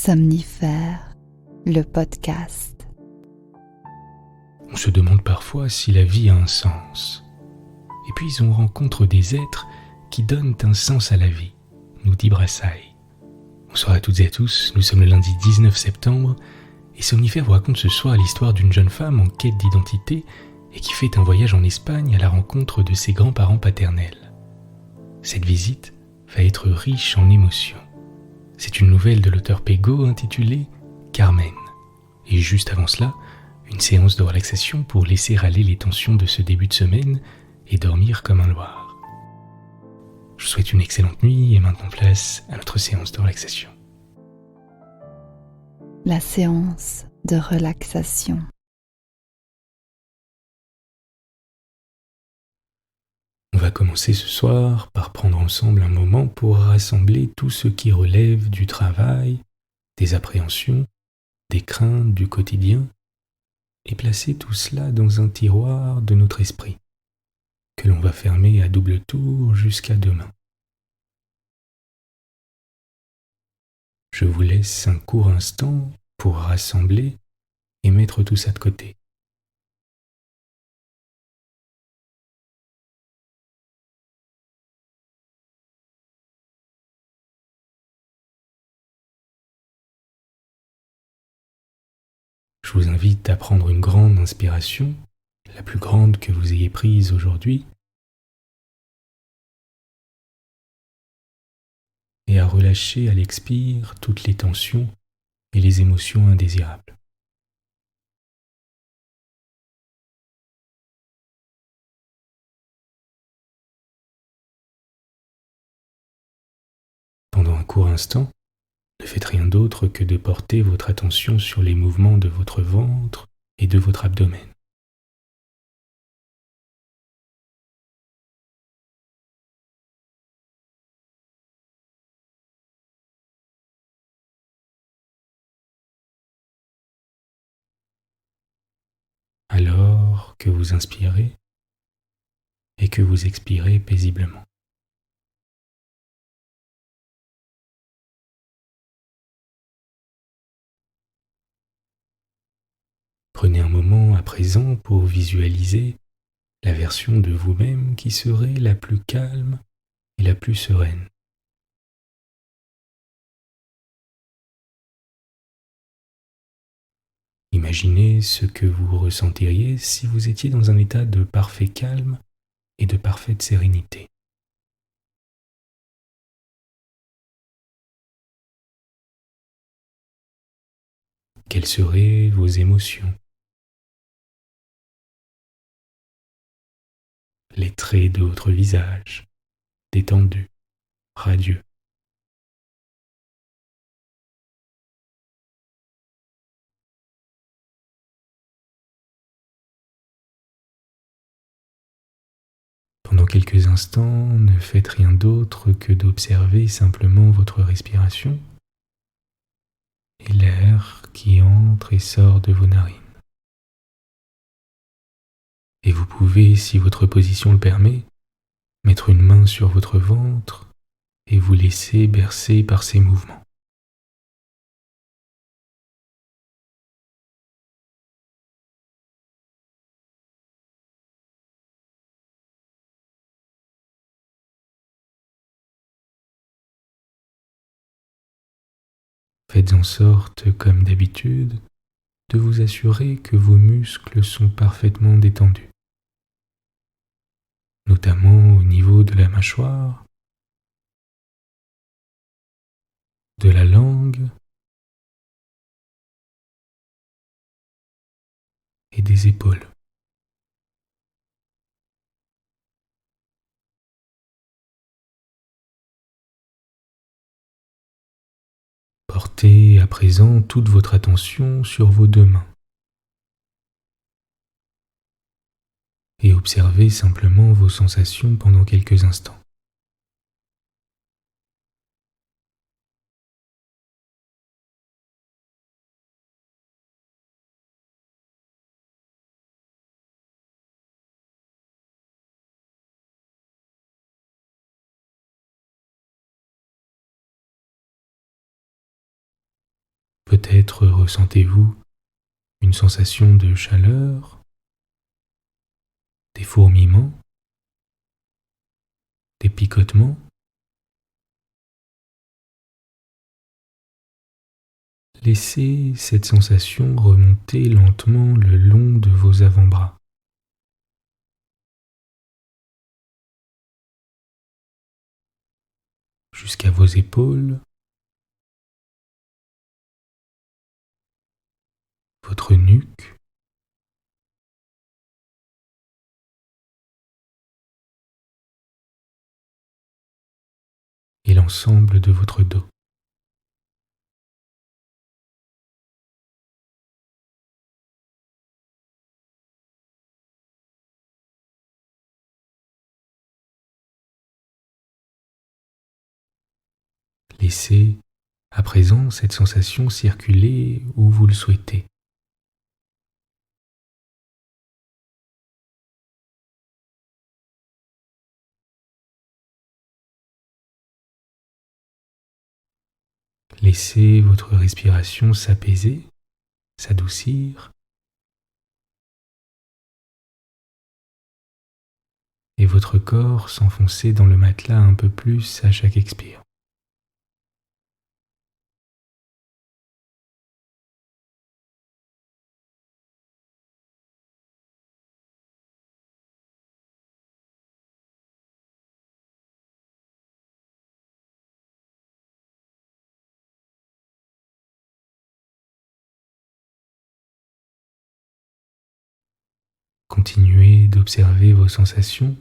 Somnifère, le podcast. On se demande parfois si la vie a un sens. Et puis on rencontre des êtres qui donnent un sens à la vie, nous dit Brassailles. Bonsoir à toutes et à tous, nous sommes le lundi 19 septembre et Somnifère vous raconte ce soir l'histoire d'une jeune femme en quête d'identité et qui fait un voyage en Espagne à la rencontre de ses grands-parents paternels. Cette visite va être riche en émotions. C'est une nouvelle de l'auteur Pego intitulée Carmen. Et juste avant cela, une séance de relaxation pour laisser aller les tensions de ce début de semaine et dormir comme un loir. Je vous souhaite une excellente nuit et maintenant place à notre séance de relaxation. La séance de relaxation. On va commencer ce soir par prendre ensemble un moment pour rassembler tout ce qui relève du travail, des appréhensions, des craintes du quotidien et placer tout cela dans un tiroir de notre esprit que l'on va fermer à double tour jusqu'à demain. Je vous laisse un court instant pour rassembler et mettre tout ça de côté. Je vous invite à prendre une grande inspiration, la plus grande que vous ayez prise aujourd'hui, et à relâcher à l'expire toutes les tensions et les émotions indésirables. Pendant un court instant, ne faites rien d'autre que de porter votre attention sur les mouvements de votre ventre et de votre abdomen. Alors que vous inspirez et que vous expirez paisiblement. Prenez un moment à présent pour visualiser la version de vous-même qui serait la plus calme et la plus sereine. Imaginez ce que vous ressentiriez si vous étiez dans un état de parfait calme et de parfaite sérénité. Quelles seraient vos émotions? Les traits de votre visage, détendus, radieux. Pendant quelques instants, ne faites rien d'autre que d'observer simplement votre respiration et l'air qui entre et sort de vos narines. Et vous pouvez, si votre position le permet, mettre une main sur votre ventre et vous laisser bercer par ces mouvements. Faites en sorte, comme d'habitude, de vous assurer que vos muscles sont parfaitement détendus, notamment au niveau de la mâchoire, de la langue et des épaules. Portez à présent toute votre attention sur vos deux mains et observez simplement vos sensations pendant quelques instants. Peut-être ressentez-vous une sensation de chaleur, des fourmillements, des picotements. Laissez cette sensation remonter lentement le long de vos avant-bras. Jusqu'à vos épaules, votre nuque, et l'ensemble de votre dos. Laissez à présent cette sensation circuler où vous le souhaitez. Laissez votre respiration s'apaiser, s'adoucir, et votre corps s'enfoncer dans le matelas un peu plus à chaque expire. Continuez d'observer vos sensations.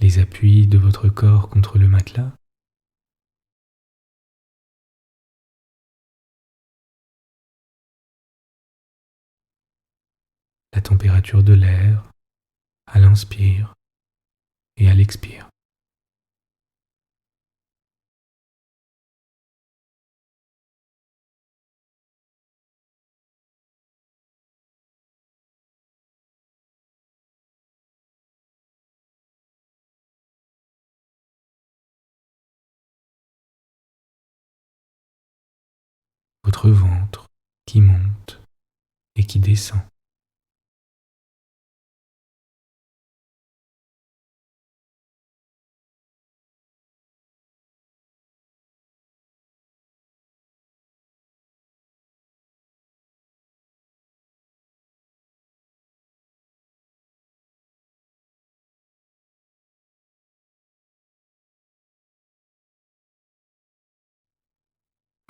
Les appuis de votre corps contre le matelas. La température de l'air à l'inspire et à l'expire. Votre ventre qui monte et qui descend.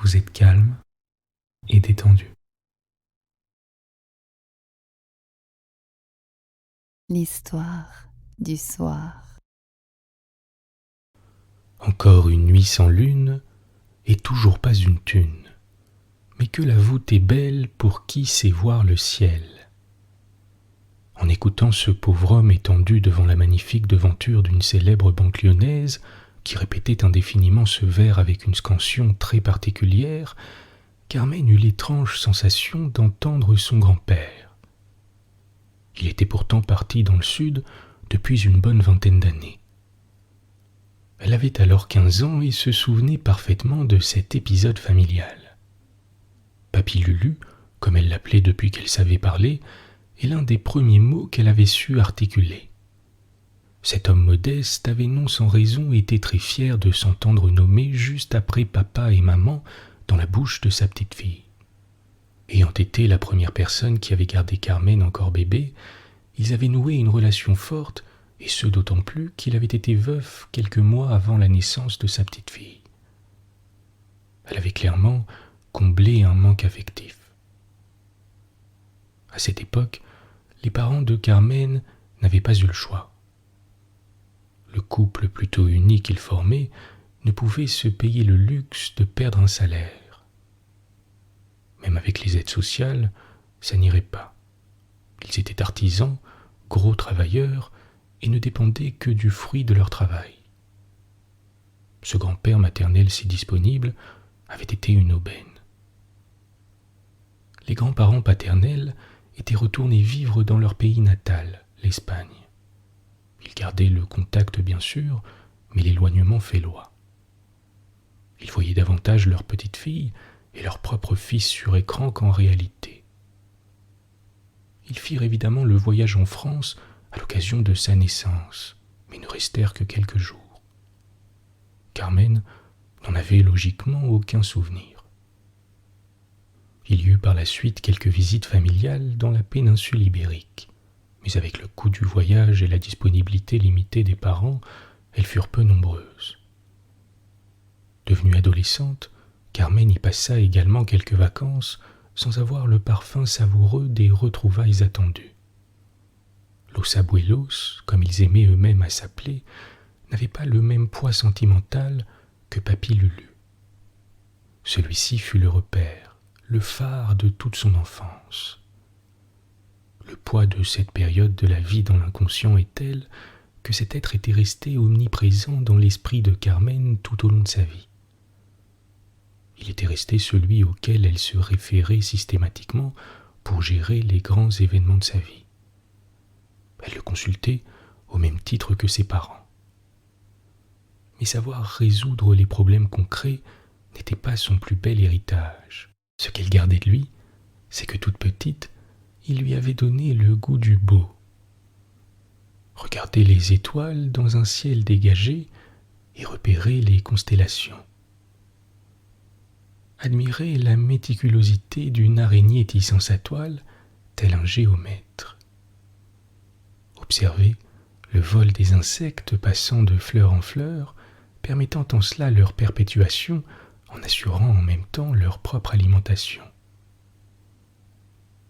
Vous êtes calme et détendu. L'histoire du soir. Encore une nuit sans lune, et toujours pas une thune. Mais que la voûte est belle pour qui sait voir le ciel. En écoutant ce pauvre homme étendu devant la magnifique devanture d'une célèbre banque lyonnaise, qui répétait indéfiniment ce vers avec une scansion très particulière, Carmen eut l'étrange sensation d'entendre son grand-père. Il était pourtant parti dans le sud depuis une bonne vingtaine d'années. Elle avait alors 15 ans et se souvenait parfaitement de cet épisode familial. Papy Lulu, comme elle l'appelait depuis qu'elle savait parler, est l'un des premiers mots qu'elle avait su articuler. Cet homme modeste avait non sans raison été très fier de s'entendre nommer juste après papa et maman dans la bouche de sa petite-fille. Ayant été la première personne qui avait gardé Carmen encore bébé, ils avaient noué une relation forte, et ce d'autant plus qu'il avait été veuf quelques mois avant la naissance de sa petite-fille. Elle avait clairement comblé un manque affectif. À cette époque, les parents de Carmen n'avaient pas eu le choix. Le couple plutôt uni qu'ils formaient ne pouvait se payer le luxe de perdre un salaire. Même avec les aides sociales, ça n'irait pas. Ils étaient artisans, gros travailleurs, et ne dépendaient que du fruit de leur travail. Ce grand-père maternel si disponible avait été une aubaine. Les grands-parents paternels étaient retournés vivre dans leur pays natal, l'Espagne. Il gardait le contact bien sûr, mais l'éloignement fait loi. Ils voyaient davantage leur petite fille et leur propre fils sur écran qu'en réalité. Ils firent évidemment le voyage en France à l'occasion de sa naissance, mais ne restèrent que quelques jours. Carmen n'en avait logiquement aucun souvenir. Il y eut par la suite quelques visites familiales dans la péninsule ibérique, mais avec le coût du voyage et la disponibilité limitée des parents, elles furent peu nombreuses. Devenue adolescente, Carmen y passa également quelques vacances sans avoir le parfum savoureux des retrouvailles attendues. Los abuelos, comme ils aimaient eux-mêmes à s'appeler, n'avaient pas le même poids sentimental que Papy Lulu. Celui-ci fut le repère, le phare de toute son enfance. Le poids de cette période de la vie dans l'inconscient est tel que cet être était resté omniprésent dans l'esprit de Carmen tout au long de sa vie. Il était resté celui auquel elle se référait systématiquement pour gérer les grands événements de sa vie. Elle le consultait au même titre que ses parents. Mais savoir résoudre les problèmes concrets n'était pas son plus bel héritage. Ce qu'elle gardait de lui, c'est que toute petite, il lui avait donné le goût du beau. Regarder les étoiles dans un ciel dégagé et repérer les constellations. Admirer la méticulosité d'une araignée tissant sa toile, tel un géomètre. Observer le vol des insectes passant de fleur en fleur, permettant en cela leur perpétuation en assurant en même temps leur propre alimentation.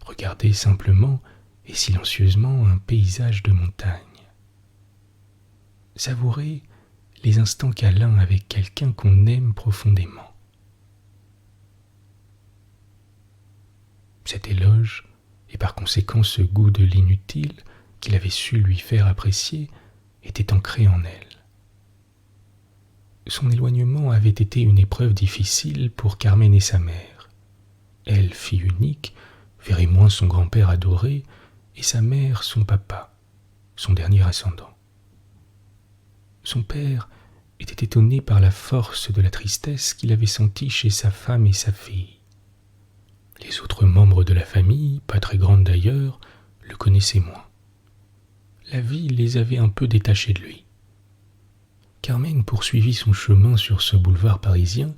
Regarder simplement et silencieusement un paysage de montagne. Savourer les instants câlins avec quelqu'un qu'on aime profondément. Cet éloge, et par conséquent ce goût de l'inutile qu'il avait su lui faire apprécier, était ancré en elle. Son éloignement avait été une épreuve difficile pour Carmen et sa mère. Elle, fille unique, verrait moins son grand-père adoré, et sa mère son papa, son dernier ascendant. Son père était étonné par la force de la tristesse qu'il avait sentie chez sa femme et sa fille. Les autres membres de la famille, pas très grande d'ailleurs, le connaissaient moins. La vie les avait un peu détachés de lui. Carmen poursuivit son chemin sur ce boulevard parisien,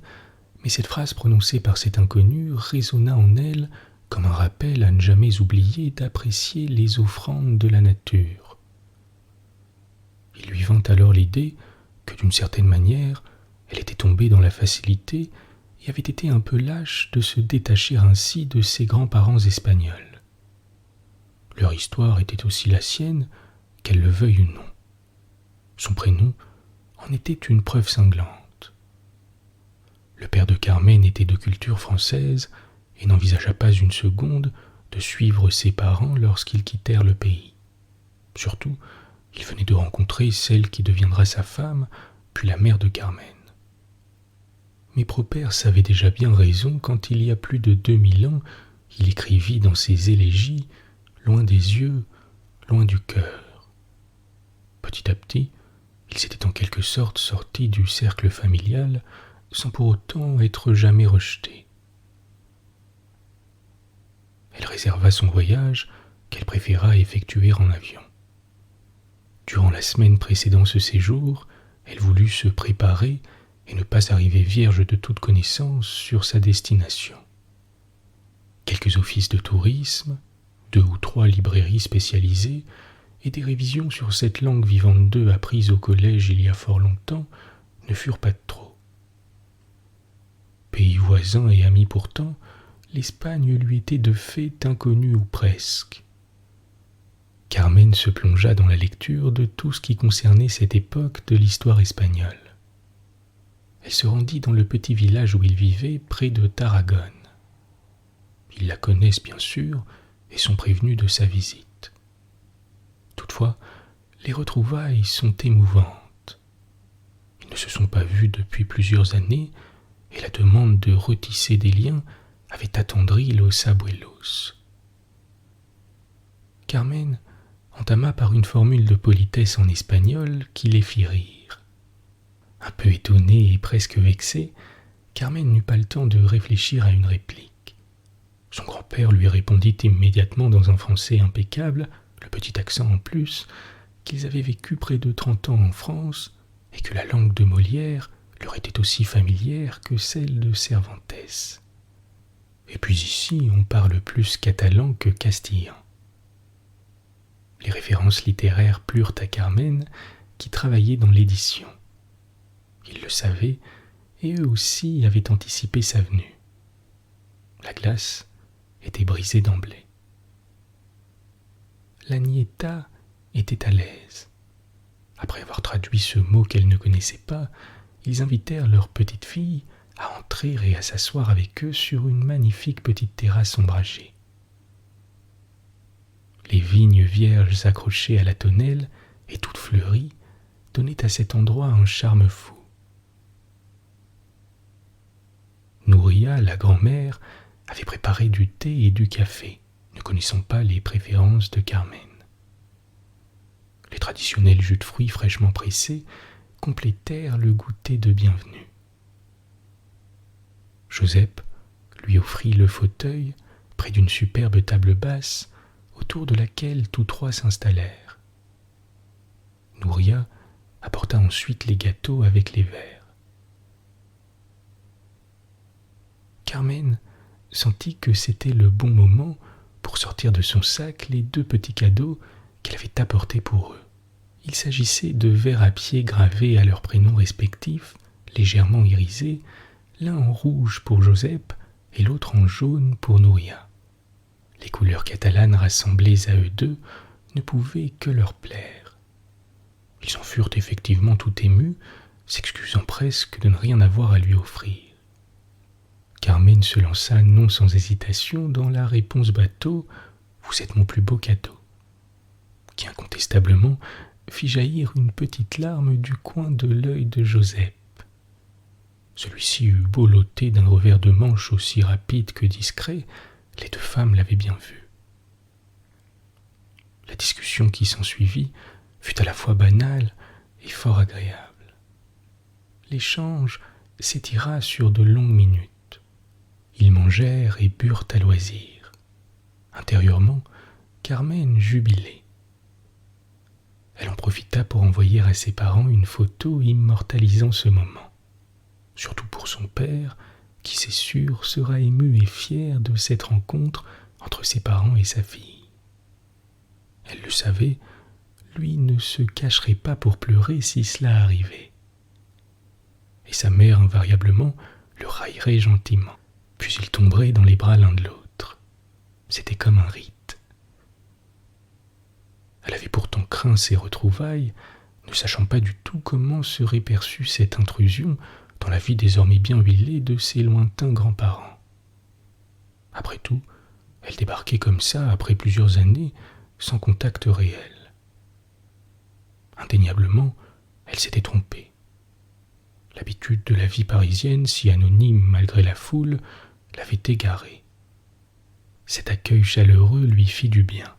mais cette phrase prononcée par cet inconnu résonna en elle comme un rappel à ne jamais oublier d'apprécier les offrandes de la nature. Il lui vint alors l'idée que d'une certaine manière, elle était tombée dans la facilité et avait été un peu lâche de se détacher ainsi de ses grands-parents espagnols. Leur histoire était aussi la sienne, qu'elle le veuille ou non. Son prénom en était une preuve cinglante. Le père de Carmen était de culture française et n'envisagea pas une seconde de suivre ses parents lorsqu'ils quittèrent le pays. Surtout, il venait de rencontrer celle qui deviendra sa femme, puis la mère de Carmen. Mais Propère savait déjà bien raison quand il y a plus de 2000 ans, il écrivit dans ses élégies, loin des yeux, loin du cœur. Petit à petit, il s'était en quelque sorte sorti du cercle familial, sans pour autant être jamais rejeté. Elle réserva son voyage, qu'elle préféra effectuer en avion. Durant la semaine précédant ce séjour, elle voulut se préparer et ne pas arriver vierge de toute connaissance sur sa destination. Quelques offices de tourisme, 2 ou 3 librairies spécialisées et des révisions sur cette langue vivante d'eux apprises au collège il y a fort longtemps ne furent pas de trop. Pays voisin et ami pourtant, l'Espagne lui était de fait inconnue ou presque. Carmen se plongea dans la lecture de tout ce qui concernait cette époque de l'histoire espagnole. Elle se rendit dans le petit village où ils vivaient, près de Tarragone. Ils la connaissent bien sûr et sont prévenus de sa visite. Toutefois, les retrouvailles sont émouvantes. Ils ne se sont pas vus depuis plusieurs années et la demande de retisser des liens avait attendri Los Abuelos. Carmen entama par une formule de politesse en espagnol qui les fit rire. Un peu étonnée et presque vexée, Carmen n'eut pas le temps de réfléchir à une réplique. Son grand-père lui répondit immédiatement dans un français impeccable, le petit accent en plus, qu'ils avaient vécu près de 30 ans en France et que la langue de Molière leur était aussi familière que celle de Cervantes. Et puis ici, on parle plus catalan que castillan. Les références littéraires plurent à Carmen, qui travaillait dans l'édition. Ils le savaient, et eux aussi avaient anticipé sa venue. La glace était brisée d'emblée. La nieta était à l'aise. Après avoir traduit ce mot qu'elle ne connaissait pas, ils invitèrent leur petite fille à entrer et à s'asseoir avec eux sur une magnifique petite terrasse ombragée. Les vignes vierges accrochées à la tonnelle et toutes fleuries donnaient à cet endroit un charme fou. Nouria, la grand-mère, avait préparé du thé et du café, ne connaissant pas les préférences de Carmen. Les traditionnels jus de fruits fraîchement pressés complétèrent le goûter de bienvenue. Joseph lui offrit le fauteuil près d'une superbe table basse autour de laquelle tous trois s'installèrent. Nouria apporta ensuite les gâteaux avec les verres. Carmen sentit que c'était le bon moment pour sortir de son sac les 2 petits cadeaux qu'elle avait apportés pour eux. Il s'agissait de verres à pied gravés à leurs prénoms respectifs, légèrement irisés, l'un en rouge pour Joseph et l'autre en jaune pour Nouria. Les couleurs catalanes rassemblées à eux deux ne pouvaient que leur plaire. Ils en furent effectivement tout émus, s'excusant presque de ne rien avoir à lui offrir. Carmen se lança non sans hésitation dans la réponse bateau « Vous êtes mon plus beau cadeau », qui incontestablement fit jaillir une petite larme du coin de l'œil de Joseph. Celui-ci eut beau l'ôter d'un revers de manche aussi rapide que discret, les 2 femmes l'avaient bien vu. La discussion qui s'ensuivit fut à la fois banale et fort agréable. L'échange s'étira sur de longues minutes. Ils mangèrent et burent à loisir. Intérieurement, Carmen jubilait. Elle en profita pour envoyer à ses parents une photo immortalisant ce moment. Surtout pour son père, qui c'est sûr sera ému et fier de cette rencontre entre ses parents et sa fille. Elle le savait, lui ne se cacherait pas pour pleurer si cela arrivait. Et sa mère invariablement le raillerait gentiment, puis ils tomberaient dans les bras l'un de l'autre. C'était comme un rite. Elle avait pourtant craint ces retrouvailles, ne sachant pas du tout comment serait perçue cette intrusion dans la vie désormais bien huilée de ses lointains grands-parents. Après tout, elle débarquait comme ça après plusieurs années, sans contact réel. Indéniablement, elle s'était trompée. L'habitude de la vie parisienne, si anonyme malgré la foule, l'avait égarée. Cet accueil chaleureux lui fit du bien.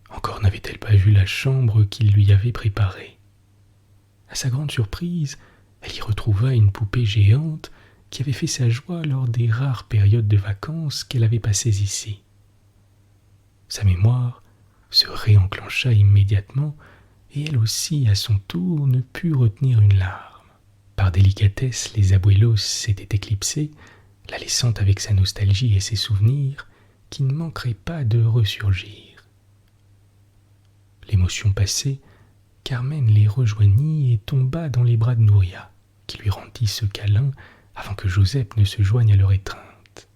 Encore n'avait-elle pas vu la chambre qu'il lui avait préparée. À sa grande surprise, elle y retrouva une poupée géante qui avait fait sa joie lors des rares périodes de vacances qu'elle avait passées ici. Sa mémoire se réenclencha immédiatement et elle aussi, à son tour, ne put retenir une larme. Par délicatesse, les abuelos s'étaient éclipsés, la laissant avec sa nostalgie et ses souvenirs qui ne manqueraient pas de ressurgir. L'émotion passée, Carmen les rejoignit et tomba dans les bras de Nouria, qui lui rendit ce câlin avant que Joseph ne se joigne à leur étreinte.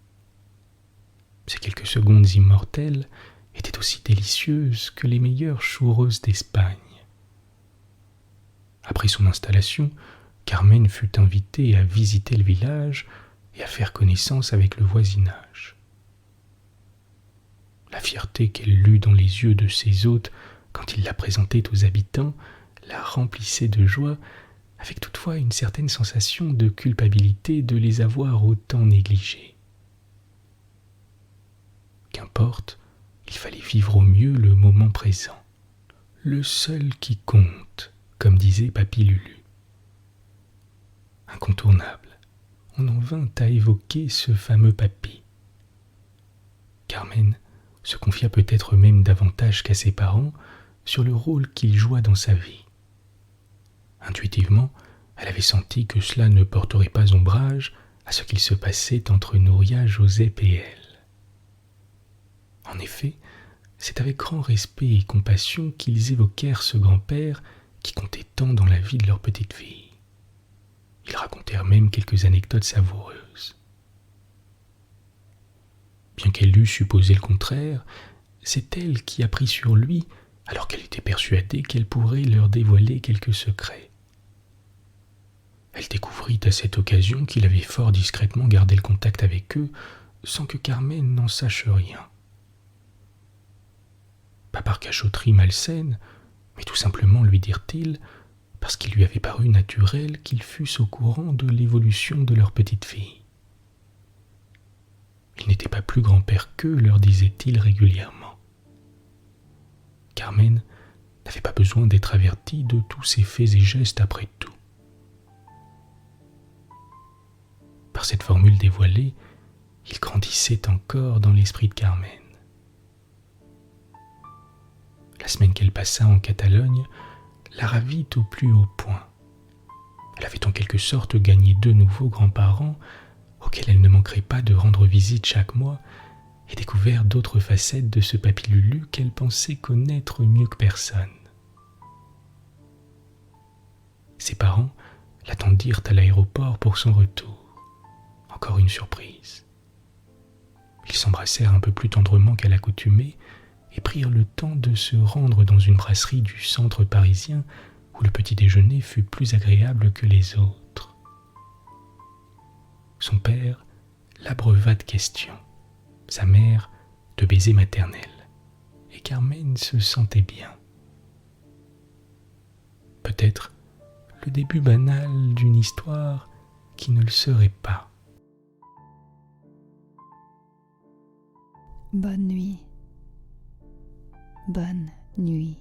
Ces quelques secondes immortelles étaient aussi délicieuses que les meilleures choureuses d'Espagne. Après son installation, Carmen fut invitée à visiter le village et à faire connaissance avec le voisinage. La fierté qu'elle lut dans les yeux de ses hôtes quand il la présentait aux habitants la remplissait de joie, avec toutefois une certaine sensation de culpabilité de les avoir autant négligés. Qu'importe, il fallait vivre au mieux le moment présent, le seul qui compte, comme disait Papy Lulu. Incontournable, on en vint à évoquer ce fameux papy. Carmen se confia peut-être même davantage qu'à ses parents sur le rôle qu'il joua dans sa vie. Intuitivement, elle avait senti que cela ne porterait pas ombrage à ce qu'il se passait entre Nouria, Joseph et elle. En effet, c'est avec grand respect et compassion qu'ils évoquèrent ce grand-père qui comptait tant dans la vie de leur petite fille. Ils racontèrent même quelques anecdotes savoureuses. Bien qu'elle eût supposé le contraire, c'est elle qui apprit sur lui, alors qu'elle était persuadée qu'elle pourrait leur dévoiler quelques secrets. Elle découvrit à cette occasion qu'il avait fort discrètement gardé le contact avec eux, sans que Carmen n'en sache rien. Pas par cachotterie malsaine, mais tout simplement, lui dirent-ils, parce qu'il lui avait paru naturel qu'ils fussent au courant de l'évolution de leur petite fille. Il n'était pas plus grand-père qu'eux, leur disait-il régulièrement. Carmen n'avait pas besoin d'être avertie de tous ses faits et gestes après tout. Par cette formule dévoilée, il grandissait encore dans l'esprit de Carmen. La semaine qu'elle passa en Catalogne la ravit au plus haut point. Elle avait en quelque sorte gagné deux nouveaux grands-parents auxquels elle ne manquerait pas de rendre visite chaque mois et découvert d'autres facettes de ce Papy Lulu qu'elle pensait connaître mieux que personne. Ses parents l'attendirent à l'aéroport pour son retour. Encore une surprise. Ils s'embrassèrent un peu plus tendrement qu'à l'accoutumée et prirent le temps de se rendre dans une brasserie du centre parisien où le petit déjeuner fut plus agréable que les autres. Son père l'abreuva de questions, sa mère de baisers maternels, et Carmen se sentait bien. Peut-être le début banal d'une histoire qui ne le serait pas. Bonne nuit. Bonne nuit.